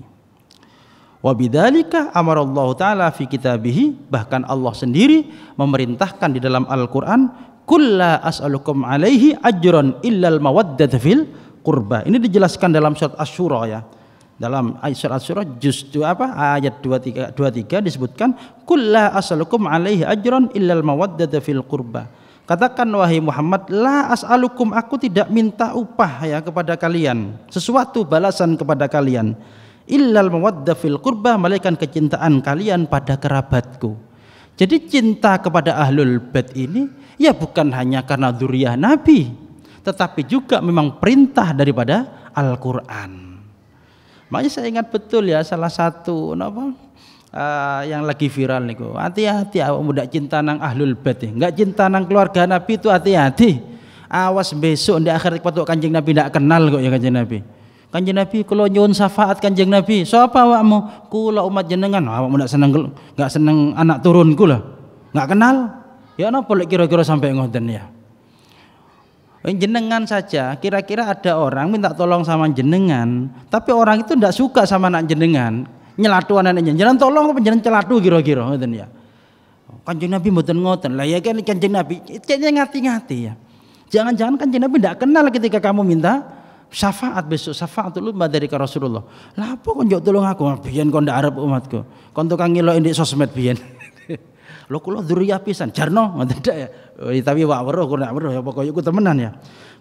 Wa bidzalika amarallahu taala fi kitabih, bahkan Allah sendiri memerintahkan di dalam Al-Qur'an, kulla as'alukum alaihi ajran illal mawaddata fil qurba. Ini dijelaskan dalam surat Asy-Syura ya. Dalam surat Asy-Syura juz ayat 23 disebutkan kulla as'alukum alaihi ajran illal mawaddata fil qurba. Katakan wahai Muhammad, la as'alukum, aku tidak minta upah ya kepada kalian, sesuatu balasan kepada kalian, illal mawaddah fil qurba, melainkan kecintaan kalian pada kerabatku. Jadi cinta kepada ahlul bait ini ya bukan hanya karena dzurriyyah Nabi, tetapi juga memang perintah daripada Al-Qur'an. Makanya saya ingat betul ya salah satu yang lagi viral niku. Hati-hati awak muda cinta nang ahlul bait, enggak cinta nang keluarga Nabi itu hati-hati. Awas besok di akhirat patok Kanjeng Nabi ndak kenal kok ya Kanjeng Nabi. Kanjeng Nabi kula nyuwun syafaat Kanjeng Nabi. Sapa awakmu? Kula umat jenengan. Awakmu ndak seneng enggak seneng anak turunku lah. Enggak kenal. Ya napa lek kira-kira sampai ngoten ya. Jenengan saja, kira-kira ada orang minta tolong sama jenengan, tapi orang itu tidak suka sama anak jenengan, nyelatu anaknya, jenengan tolong apa jenengan celatu kira-kira, ngoten ya. Kanjeng Nabi mboten ngoten, lah ya kan Kanjeng Nabi, ceknya ngati-ngati ya. Jangan-jangan Kanjeng Nabi tidak kenal ketika kamu minta syafaat besok, syafaatul ummah dari Rasulullah. Lah apa kok njok tolong aku, biyen kon ndak arep umatku, kon tukang ngelok ndek sosmed biyen. Lho kula dzurriyyah pisan, jarno ngoten ndak ya. Tapi wak weruh kurang weruh ya pokoke iku temenan ya.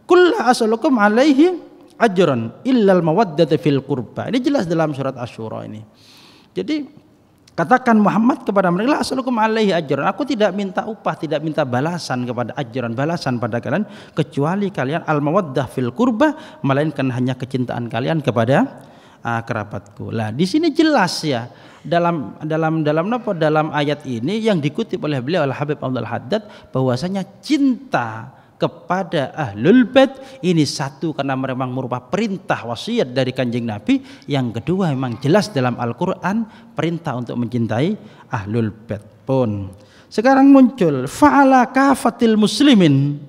Kul as'alukum alaihi ajran illal mawaddata fil qurba. Ini jelas dalam surat Asy-Syura ini. Jadi katakan Muhammad kepada mereka, as'alukum alaihi ajran. Aku tidak minta upah, tidak minta balasan kepada ajran, balasan pada kalian kecuali kalian al mawaddah fil qurba, melainkan hanya kecintaan kalian kepada kerabatku. Lah di sini jelas ya dalam ayat ini yang dikutip oleh beliau Al-Habib Abdul Haddad bahwasanya cinta kepada ahlul bait ini satu karena memang merupakan perintah wasiat dari Kanjeng Nabi, yang kedua memang jelas dalam Al-Qur'an perintah untuk mencintai ahlul bait pun. Sekarang muncul fa'ala kafatil muslimin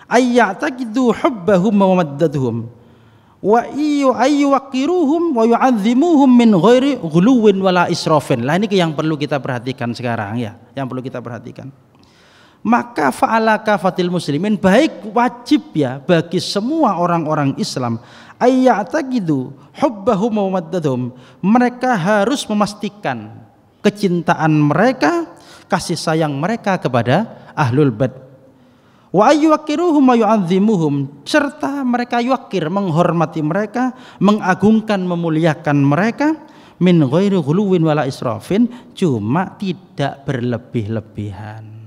ayyataqidu hubbahum wa maddatuhum wa ayyuwaqiruhum wa yu'azzimuhum min ghairi ghuluwin wala israfin. Lah ini yang perlu kita perhatikan sekarang ya, yang perlu kita perhatikan. Maka fa'ala kafatil muslimin, baik wajib ya bagi semua orang-orang Islam ayyataqidu hubbahum wa maddatuhum, mereka harus memastikan kecintaan mereka, kasih sayang mereka kepada ahlul bait. Wa ayyuwaqiruhum wa yu'azzimuhum, serta mereka yuwaqir, menghormati mereka, mengagungkan, memuliakan mereka, min ghairi ghuluwin wala israfin, cuma tidak berlebih-lebihan.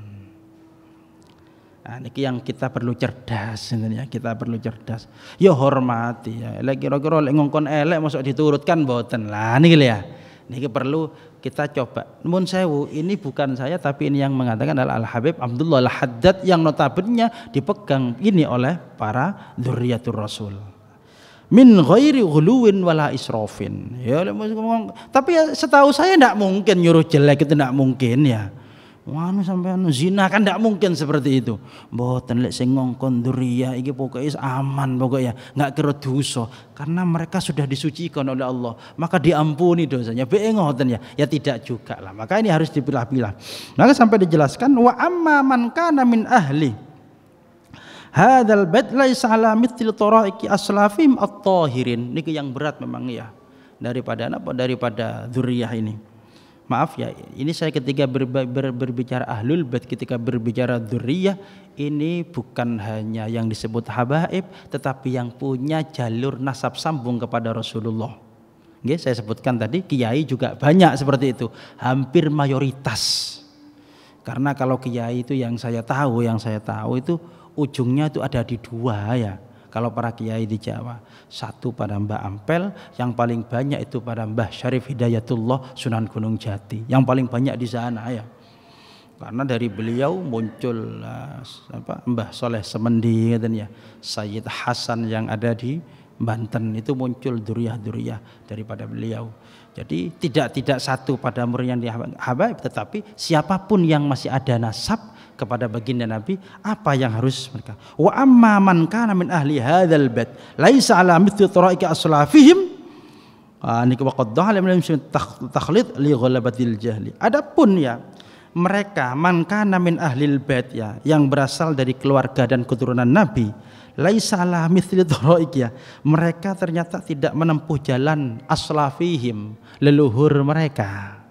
Nah, ini yang kita perlu cerdas sebenarnya, kita perlu cerdas. Ya hormati ya. Lek kira-kira lek ngongkon elek mosok diturutkan mboten. Lah niki ya. Niki perlu kita coba. Mun sewu, ini bukan saya tapi ini yang mengatakan adalah Al-Habib Abdullah Al-Haddad yang notabene dipegang ini oleh para dzurriyyatur Rasul. Min ghairi ghuluwin wala israfin. Ya tapi ya, setahu saya tidak mungkin nyuruh jelek, itu tidak mungkin ya. Wanu sampean zina kan tidak mungkin seperti itu. Mboten lek sing ngongkon dzurriyyah iki pokoke aman pokoknya, enggak kira dosa karena mereka sudah disucikan oleh Allah, maka diampuni dosanya. Be ngoten ya. Ya tidak juga lah. Maka ini harus dipilah-pilah. Maka sampai dijelaskan wa amma man kana min ahli hadzal bait laisa ala mithli taraiki aslafim at-tahirin. Niki yang berat memang ya daripada apa? Daripada dzurriyyah ini. Maaf ya, ini saya ketika berbicara ahlul bait, ketika berbicara dzurriyyah, ini bukan hanya yang disebut habaib, tetapi yang punya jalur nasab sambung kepada Rasulullah. Nggih, saya sebutkan tadi kiai juga banyak seperti itu, hampir mayoritas. Karena kalau kiai itu yang saya tahu itu ujungnya itu ada di dua ya. Kalau para kiai di Jawa, satu pada Mbah Ampel, yang paling banyak itu pada Mbah Syarif Hidayatullah Sunan Gunung Jati, yang paling banyak di sana ya. Karena dari beliau muncul Mbah Soleh Semendi ya, Sayyid Hasan yang ada di Banten, itu muncul dzurriyyah daripada beliau. Jadi tidak satu pada murid yang di habaib, tetapi siapapun yang masih ada nasab kepada baginda Nabi, apa yang harus mereka. Wa amma man kana min ahli hadzal bait laisa ala mithli taraiki aslafihim niku waqad dhahala min takhlid li ghalabatil jahli. Adapun ya mereka man kana min ahlil bait ya, yang berasal dari keluarga dan keturunan Nabi, laisa ala mithli taraiki ya, mereka ternyata tidak menempuh jalan aslafihim, leluhur mereka.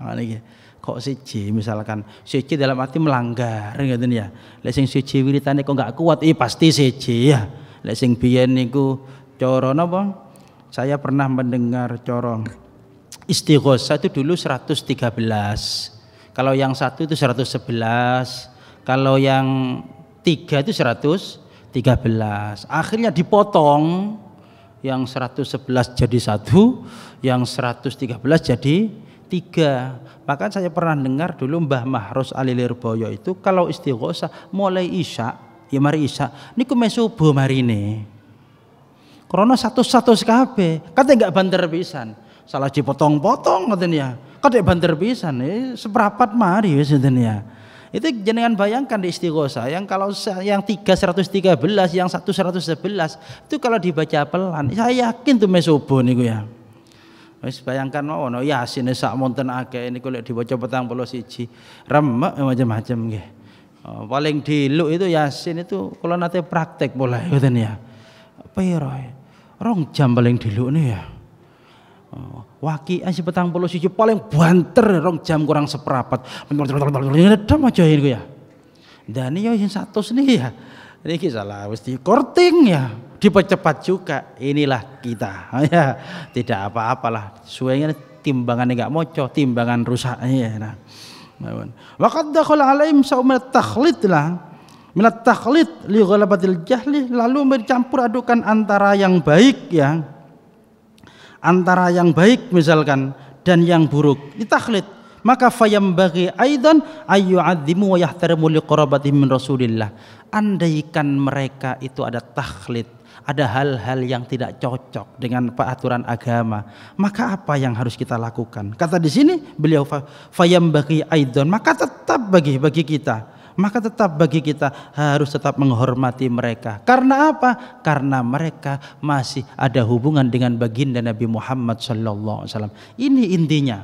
Kok siji misalkan siji dalam arti melanggar ngoten ya. Lek sing siji wiritane kok enggak kuat, pasti siji ya. Lek sing biyen niku cara napa? Saya pernah mendengar cara istighosah itu dulu 113. Kalau yang satu itu 111. Kalau yang 3 itu 113. Akhirnya dipotong, yang 111 jadi 1, yang 113 jadi 3. Maka saya pernah dengar dulu Mbah Mahrus Ali Lirboyo itu kalau istighosah mulai isya, ya mari isya, niku mes subuh marine. Karena satu kabeh, kate enggak banter pisan. Salah dipotong-potong ngoten ya. Kate banter pisan, seprapat mari wis ngoten ya. Itu jenengan bayangkan di istighosah yang kalau yang 3 113, yang 1 111 itu kalau dibaca pelan, saya yakin tuh mes subuh niku ya. Wis bayangkan ono Yasin sak monten akeh niku lek diwaca 41 remek macam-macam nggih. Paling diluk itu Yasin itu kalau nate praktek mulai ngoten ya. Piro? 2 jam paling diluk nih ya. Waqiah 41 paling banter 2 jam kurang seprapat. Ngedam aja niku ya. Dan yo sing 100 nih ya. Niki salah wis di korting ya. Dipercepat juga, inilah kita ya, tidak apa-apalah suwenya timbangannya enggak moco, timbangan rusaknya nah. Waqad dakhala alaihim sa'umat takhlid lah minat takhlid li ghalabatil jahli, lalu bercampur adukan antara yang baik ya, antara yang baik misalkan dan yang buruk, ditakhlid Maka fayambaghi aidan ayyu'azzimu wa yahtarimu liqarabatihim min Rasulillah. Andaikan mereka itu ada takhlid, ada hal-hal yang tidak cocok dengan peraturan agama, maka apa yang harus kita lakukan? Kata di sini beliau fayambaghi aidan, maka tetap bagi kita. Maka tetap bagi kita harus tetap menghormati mereka. Karena apa? Karena mereka masih ada hubungan dengan baginda Nabi Muhammad sallallahu alaihi wasallam. Ini intinya.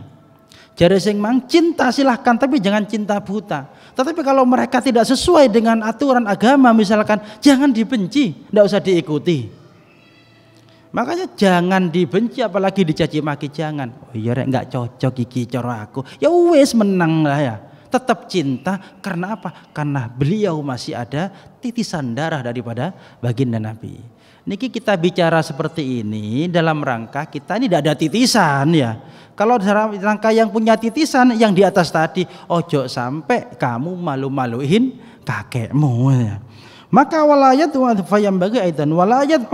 Jare sing mang cinta silahkan, tapi jangan cinta buta. Tetapi kalau mereka tidak sesuai dengan aturan agama misalkan, jangan dibenci, tidak usah diikuti. Makanya jangan dibenci apalagi dicaci maki, jangan. Oh iya rek nggak cocok iki cara aku. Ya wes menang lah ya. Tetap cinta karena apa? Karena beliau masih ada titisan darah daripada baginda Nabi. Niki kita bicara seperti ini dalam rangka kita ini tidak ada titisan ya. Kalau dalam rangka yang punya titisan yang di atas tadi, ojo sampai kamu malu-maluin kakekmu ya. Maka walayat wa fayambaghi aidan walayat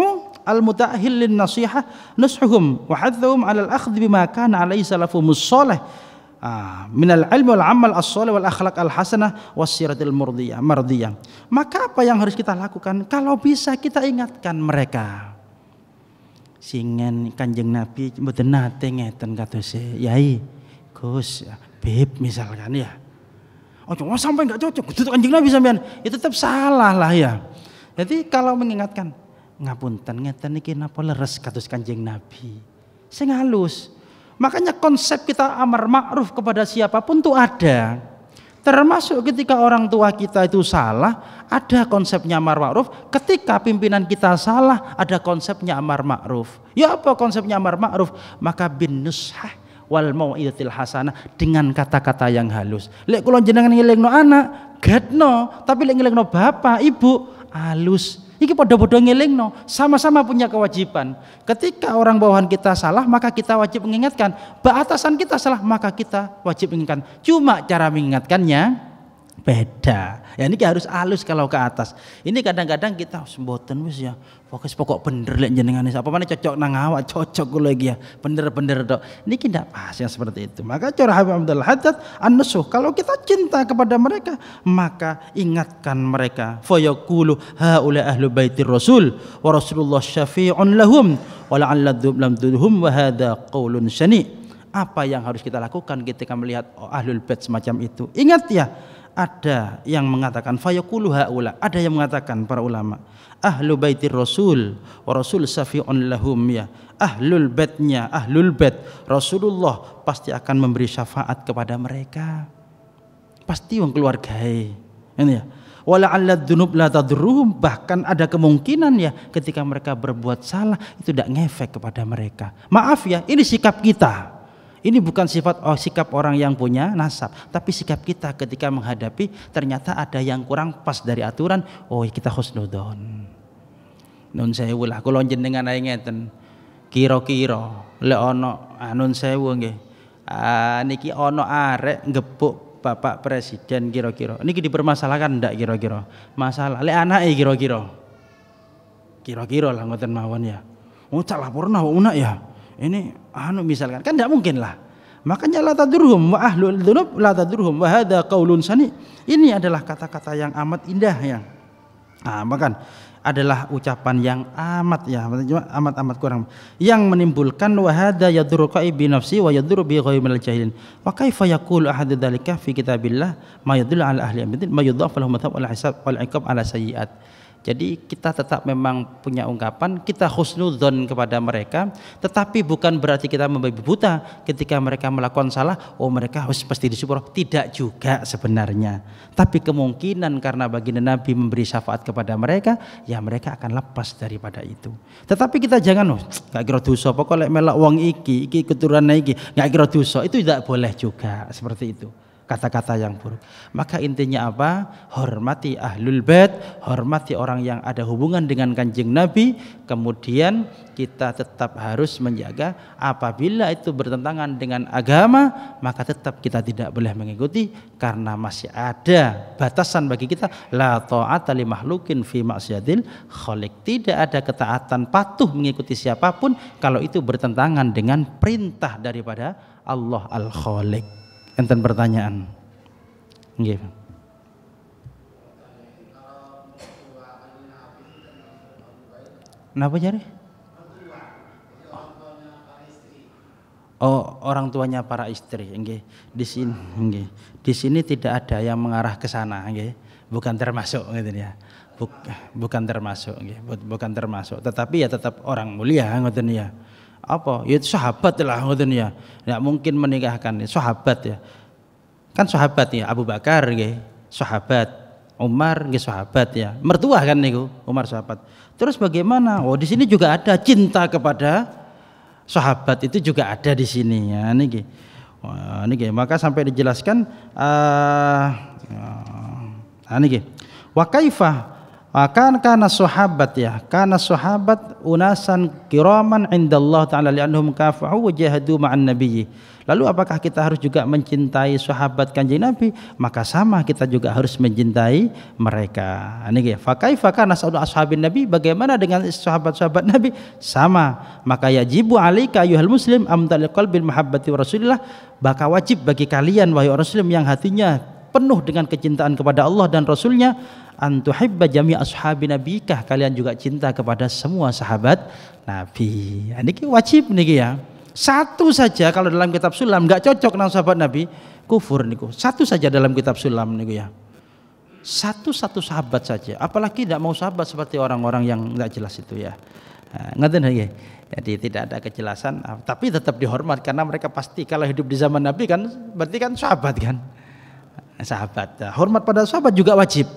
al-muta'ahhil lin nasihah nushuhum wa haddhum 'ala al-akhdh bima kana 'alaihi salafumus shalih minal ilmi wal amal as-shalih wal akhlaq al-hasanah was siratil mardiyah. Maka apa yang harus kita lakukan? Kalau bisa kita ingatkan mereka. Singen Kanjeng Nabi mboten nate ngeten katose, Yai, Gus, Beb misalkan ya. Oh, cuma sampai enggak cocok kudu Kanjeng Nabi sampean. Itu tetap salah lah ya. Jadi kalau mengingatkan, ngapunten ngeten iki napa leres kados Kanjeng Nabi. Sing halus. Makanya konsep kita amar ma'ruf kepada siapapun tuh ada. Termasuk ketika orang tua kita itu salah, ada konsepnya amar ma'ruf. Ketika pimpinan kita salah, ada konsepnya amar ma'ruf. Ya apa konsepnya amar ma'ruf? Maka bin nushah wal mau'izatil hasanah, dengan kata-kata yang halus. Lek kula jenengan ngelingno anak, gadno, tapi lek ngelingno bapak, ibu, halus. Iki podo-podo ngelingno, sama-sama punya kewajiban. Ketika orang bawahan kita salah, maka kita wajib mengingatkan. Atasan kita salah, maka kita wajib mengingatkan. Cuma cara mengingatkannya beda. Ya ini harus halus kalau ke atas. Ini kadang-kadang kita semboten wis ya. Fokus pokok bener lek jenengan apa mana cocok nang awak, cocok kula iki ya. Bener-bener tok. Niki ndak pas yang seperti itu. Maka cara Habib Abdul Haddad an-nusuh, kalau kita cinta kepada mereka, maka ingatkan mereka. Fa yaqulu haula ahlu baitir rasul wa rasulullah syafi'un lahum wa la'alla lam tudhum wa hadha qaulun syani'. Apa yang harus kita lakukan ketika melihat ahlul bait semacam itu? Ingat ya, ada yang mengatakan fayaqulu haula, ada yang mengatakan para ulama ahlu baitir rasul wa rasul syafi'un lahum, ya ahlul baitnya, ahlul bait Rasulullah pasti akan memberi syafaat kepada mereka, pasti wong keluargae ini ya. Wala 'allad dzunub la tadurruhum, bahkan ada kemungkinan ya ketika mereka berbuat salah itu tidak ngefek kepada mereka. Maaf ya, ini sikap kita. Ini bukan sikap orang yang punya nasab, tapi sikap kita ketika menghadapi ternyata ada yang kurang pas dari aturan. Oh, kita husnudzon. Nun sewu lah, kula jenengan ae ngeten. Kira-kira lek ana nun sewu nggih. Niki ana arek ngepuk Bapak Presiden kira-kira. Niki dipermasalahkan ndak kira-kira? Masalah lek anake kira-kira. Kira-kira lah ngoten mawon ya. Oh, cak laporna unak ya. Ini misalkan kan tidak mungkin lah. Makanya la tadurhum wa ahlul dzunub la tadurhum wa hadza qaulun sani. Ini adalah kata-kata yang amat indah ya. Bahkan adalah ucapan yang amat ya, amat kurang yang menimbulkan wa hadza yadurru bi nafsi wa yadurru bi ghairil jahilin. Wa kaifa yaqulu ahadu dzalika fi kitabillah ma yadullu ala ahli bid'ah ma yudhaf lahum mathab wal hisab wal iqab ala sayyi'at. Jadi kita tetap memang punya ungkapan, kita husnudzon kepada mereka, tetapi bukan berarti kita membabi buta ketika mereka melakukan salah, oh mereka harus pasti disupport. Tidak juga sebenarnya. Tapi kemungkinan karena baginda Nabi memberi syafaat kepada mereka, ya mereka akan lepas daripada itu. Tetapi kita jangan, gak kira dosa, pokoknya melak wong iki keturunan iki, gak kira dosa, itu tidak boleh juga seperti itu. Kata-kata yang buruk. Maka intinya apa? Hormati ahlul bait, hormati orang yang ada hubungan dengan Kanjeng Nabi. Kemudian kita tetap harus menjaga apabila itu bertentangan dengan agama, maka tetap kita tidak boleh mengikuti karena masih ada batasan bagi kita. La ta'ata li makhluqin fi maksiatil khaliq. Tidak ada ketaatan patuh mengikuti siapapun kalau itu bertentangan dengan perintah daripada Allah Al-Khaliq. enten pertanyaan. Nggih. Napa jare? Oh, orang tuanya para istri, nggih. Di sini, nggih. Di sini tidak ada yang mengarah ke sana, nggih. Bukan termasuk gitu ya. Bukan termasuk, nggih. Bukan termasuk. Tetapi ya tetap orang mulia ngoten ya. Apa? Ya sahabat lah ngoten ya. Tidak mungkin menikahkan sahabat ya. Kan sahabat ya, Abu Bakar nggih, sahabat. Umar nggih sahabat ya. Mertua kan niku, Umar sahabat. Terus bagaimana? Oh, di sini juga ada cinta kepada sahabat, itu juga ada di sini ya niki. Wah, niki maka sampai dijelaskan niki. Wa kaifa kana sahabat ya, kana sahabat unasan kiraman indallah taala li'annahum kafahu wa jahadu ma'an nabiyyi. Lalu apakah kita harus juga mencintai sahabat Kanjeng Nabi? Maka sama, kita juga harus mencintai mereka. Niki fa kaifa kana ashabin Nabi, bagaimana dengan sahabat-sahabat Nabi? Sama. Maka yajibu alaika ayyuhal muslim amtalil qalbil mahabbati wa rasulillah, maka wajib bagi kalian wahai orang muslim yang hatinya penuh dengan kecintaan kepada Allah dan Rasulnya, antuhibba jami ashabi nabikah, kalian juga cinta kepada semua sahabat Nabi. Niki wajib niki ya. Satu saja kalau dalam kitab sulam nggak cocok dengan sahabat Nabi, kufur niku. Satu saja dalam kitab sulam niku ya. Satu sahabat saja. Apalagi tidak mau sahabat seperti orang-orang yang nggak jelas itu ya. Ngerti nggih? Jadi tidak ada kejelasan, tapi tetap dihormat karena mereka pasti kalau hidup di zaman Nabi kan berarti kan sahabat kan. Sahabat. Hormat pada sahabat juga wajib.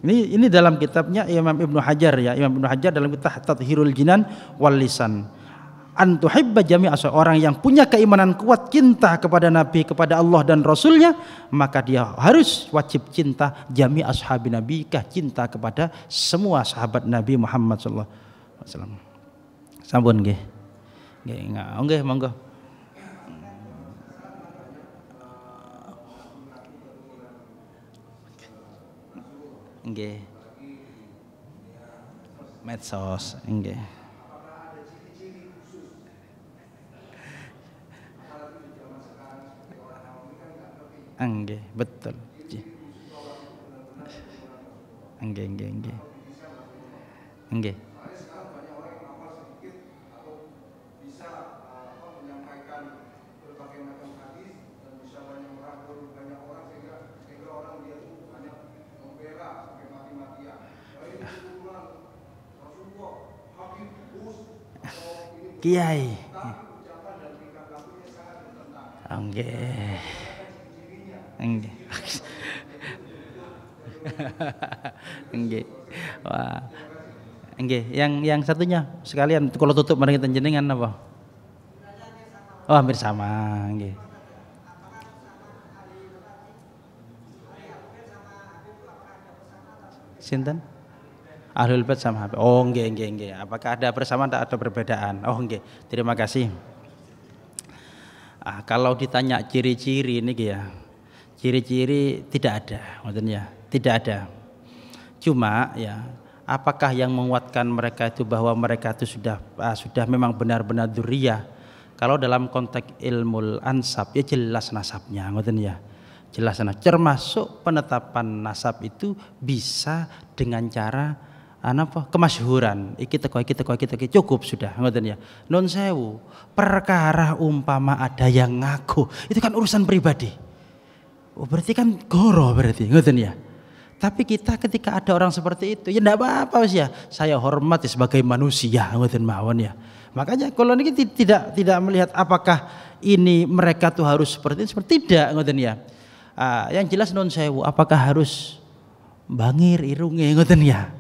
Ini dalam kitabnya Imam Ibnu Hajar ya. Imam Ibnu Hajar dalam kitab Tathhirul Jinan wal Lisan. Antuhibba jami'a, orang yang punya keimanan kuat cinta kepada Nabi, kepada Allah dan Rasulnya, maka dia harus wajib cinta jami' ashabi nabikah, cinta kepada semua sahabat Nabi Muhammad sallallahu alaihi wasallam. Sampun nggih. Nggih, monggo. Nggih. Medsos, nggih. Nggih, betul. Nggih. Nggih. Kiai. Nggih. Nggih. Nggih. Wah. Nggih, yang satunya sekalian kalau tutup mari kita jenengan apa? Oh, hampir sama, nggih. Sinten? Ahlul Bait sama Habib. Oh, nggih. Apakah ada persamaan atau ada perbedaan? Oh, nggih. Terima kasih. Kalau ditanya ciri-ciri ini ya, ciri-ciri tidak ada, maksudnya tidak ada. Cuma ya, apakah yang menguatkan mereka itu bahwa mereka itu sudah memang benar-benar dzurriyyah? Kalau dalam konteks ilmu ansab ya jelas nasabnya, maksudnya ya. Jelas nasab. Termasuk penetapan nasab itu bisa dengan cara kemasyhuran. Iki teko cukup sudah, ngoten ya. Nun sewu, perkara umpama ada yang ngaku, itu kan urusan pribadi. Oh, berarti kan goro berarti, ngoten ya. Tapi kita ketika ada orang seperti itu, ya enggak apa-apa ya. Saya hormati sebagai manusia, ngoten mawon ya. Makanya kalau ini tidak melihat apakah ini mereka tuh harus seperti tidak, ngoten ya. Yang jelas nun sewu, apakah harus bangir irunge, ngoten ya.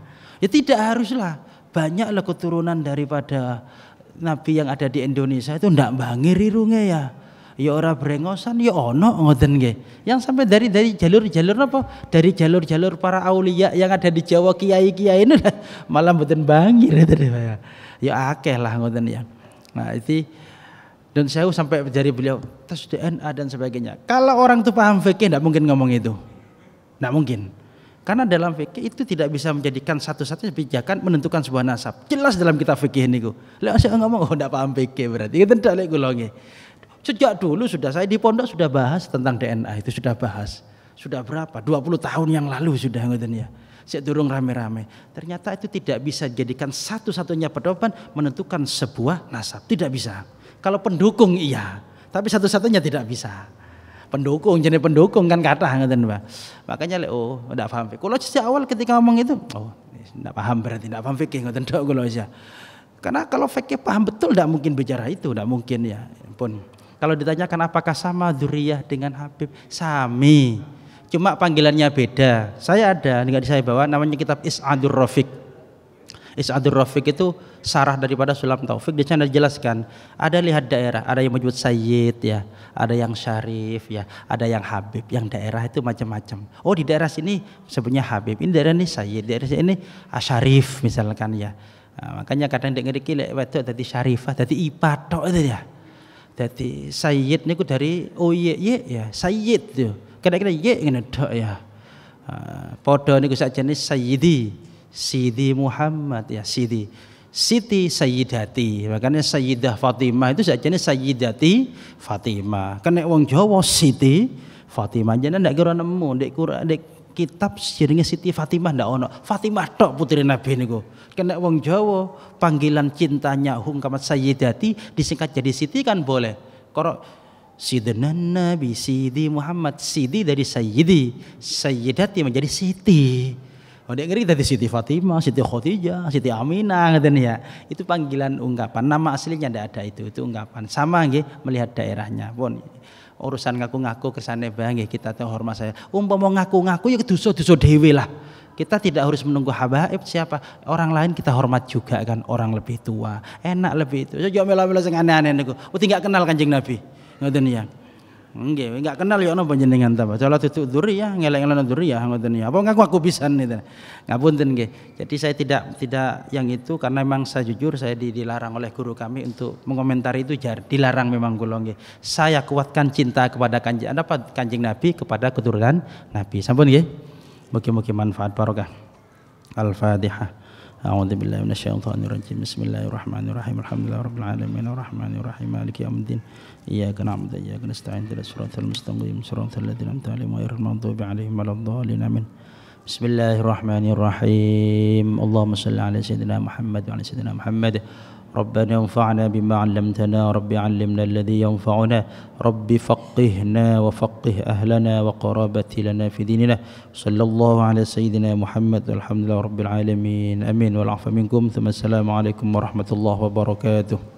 Ya tidak haruslah, banyaklah keturunan daripada Nabi yang ada di Indonesia itu ndak bangir irunge ya. Ya ora brengosan ya ono ngoten nggih. Yang sampai dari jalur-jalur apa? Dari jalur-jalur para aulia yang ada di Jawa, kiai-kiai ini malah mboten bangir itu ya. Ya akeh lah ngoten ya. Nah, itu dan saya sampai dari beliau tes DNA dan sebagainya. Kalau orang itu paham fikih ndak mungkin ngomong itu. Ndak mungkin. Karena dalam fikih itu tidak bisa menjadikan satu-satunya pijakan menentukan sebuah nasab. Jelas dalam kitab fikih niku. Lek saya ngomong ndak paham fikih berarti itu ndak lek kula nggih. Sejak dulu sudah saya di pondok sudah bahas tentang DNA itu sudah bahas. Sudah berapa? 20 tahun yang lalu sudah ngoten ya. Sik durung rame-rame. Ternyata itu tidak bisa dijadikan satu-satunya pedoman menentukan sebuah nasab. Tidak bisa. Kalau pendukung iya, tapi satu-satunya tidak bisa. Pendukung jenis pendukung kan kata ngoten Pak. Makanya enggak paham. Kalau sejak awal ketika ngomong itu, enggak paham berarti enggak paham fikih ngoten tok kula ya. Karena kalau fikih paham betul enggak mungkin bicara itu, enggak mungkin ya. Pun kalau ditanyakan apakah sama dzurriyyah dengan Habib? Sami. Cuma panggilannya beda. Saya ada, enggak saya bawa namanya kitab Is'adur Rafiq. Is'adur Rafiq itu sarah daripada Sulam Taufik. Di sana dijelaskan, ada lihat daerah, ada yang menyebut Sayyid ya, ada yang Syarif ya, ada yang Habib. Yang daerah itu macam-macam. Oh di daerah sini sebenarnya Habib, ini daerah ini Sayyid, daerah ini Syarif misalkan ya. Nah, makanya kadang dek ngeriki lek wedok dadi Syarifah, dadi ipat tok itu ya. Dadi Sayyid niku dari ya, Sayyid tuh. Kira-kira ye ngene tok ya. Padha niku sakjane Sayyidi, Sidi Muhammad ya, Siti Sayyidati. Makanya Sayyidah Fatimah itu sakjane Sayyidati Fatimah. Kan nek wong Jawa Siti Fatimah jenengan ndak kira nemu ndek kitab jenenge Siti Fatimah ndak ono. Fatimah tok putri Nabi niku. Kena wong Jawa panggilan cintanya hungkamat Sayyidati disingkat jadi Siti kan boleh. Kalau Sidina Nabi Sidi Muhammad, Sidi dari Sayyidi, Sayyidati menjadi Siti. Oh dia ngeri dari Siti Fatimah, Siti Khadijah, Siti Aminah ngeten ya. Itu panggilan ungkapan. Nama aslinya ndak ada itu ungkapan. Sama nggih melihat daerahnya. Pun urusan ngaku-ngaku kersane bae nggih kita teh hormat saya. Umpama ngaku-ngaku ya dosa-dosa dhewe lah. Kita tidak harus menunggu habaib siapa orang lain kita hormat juga kan, orang lebih tua enak lebih itu. Yo mela-mela sing aneh-aneh niku. Tidak kenal Kanjeng Nabi. Ngoten ya. Nggih, enggak kenal ya napa panjenengan ta. Salat itu dzurriyyah, ngeleng-eleng dzurriyyah ngoten ya. Apa ngaku aku pisan itu. Ngapunten nggih. Jadi saya tidak yang itu karena memang saya jujur saya dilarang oleh guru kami untuk mengomentari itu dilarang memang kula nggih. Saya kuatkan cinta kepada Kanjeng Nabi kepada keturunan Nabi. Sampun nggih. Mugi-mugi manfaat barokah. Al-Fatihah. A'udzu billahi minasyaitonir rajim. Bismillahirrahmanirrahim. Alhamdulillahirabbil alamin arrahmanir rahim maliki yaumiddin. Iyyaka na'budu wa iyyaka nasta'in ihdinas siratal mustaqim siratal ladzina an'amta 'alaihim ghairil maghdubi 'alaihim waladdallin. Amin. Bismillahirrahmanirrahim. Allahumma shalli ala sayyidina Muhammad wa ala sayyidina Muhammad. ربنا انفعنا بما علمتنا رب علمنا الذي ينفعنا رب فقهنا وفقه أهلنا وقرابتي لنا في ديننا صلى الله على سيدنا محمد والحمد لله رب العالمين آمين والعفو منكم ثم السلام عليكم ورحمة الله وبركاته.